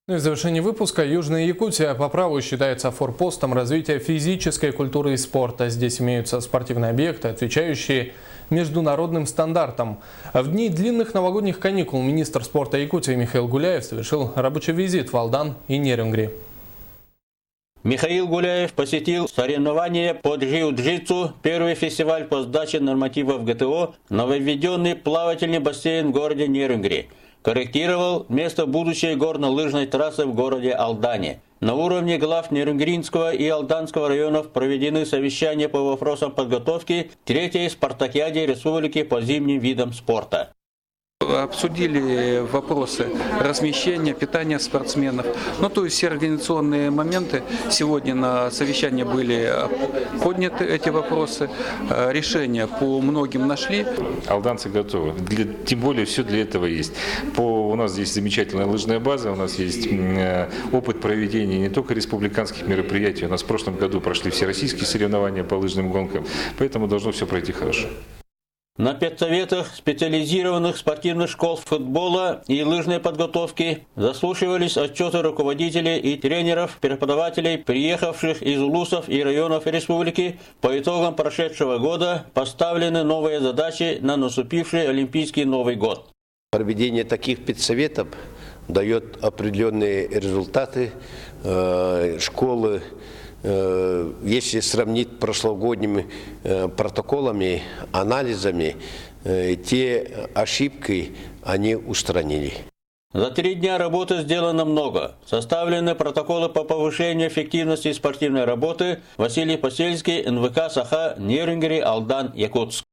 Ну и в завершении выпуска Южная Якутия по праву считается форпостом развития физической культуры и спорта. Здесь имеются спортивные объекты, отвечающие международным стандартам. В дни длинных новогодних каникул министр спорта Якутии Михаил Гуляев совершил рабочий визит в Алдан и Нерюнгри. Михаил Гуляев посетил соревнования по джиу-джитсу, первый фестиваль по сдаче нормативов ГТО, нововведенный плавательный бассейн в городе Нерюнгри. Корректировал место будущей горно-лыжной трассы в городе Алдане. На уровне глав Нерюнгринского и Алданского районов проведены совещания по вопросам подготовки к третьей спартакиаде республики по зимним видам спорта. Обсудили вопросы размещения, питания спортсменов. То есть все организационные моменты. Сегодня на совещании были подняты эти вопросы. Решения по многим нашли. Алданцы готовы. Тем более все для этого есть. У нас здесь замечательная лыжная база, у нас есть опыт проведения не только республиканских мероприятий. У нас в прошлом году прошли все российские соревнования по лыжным гонкам. Поэтому должно все пройти хорошо. На педсоветах специализированных спортивных школ футбола и лыжной подготовки заслушивались отчеты руководителей и тренеров, преподавателей, приехавших из улусов и районов республики. По итогам прошедшего года поставлены новые задачи на наступивший Олимпийский Новый год. Проведение таких педсоветов дает определенные результаты. Школы, если сравнить прошлогодними протоколами, анализами, те ошибки они устранили. За 3 дня работы сделано много. Составлены протоколы по повышению эффективности спортивной работы. Василий Посельский, НВК «Саха», Нерюнгри, Алдан, Якутск.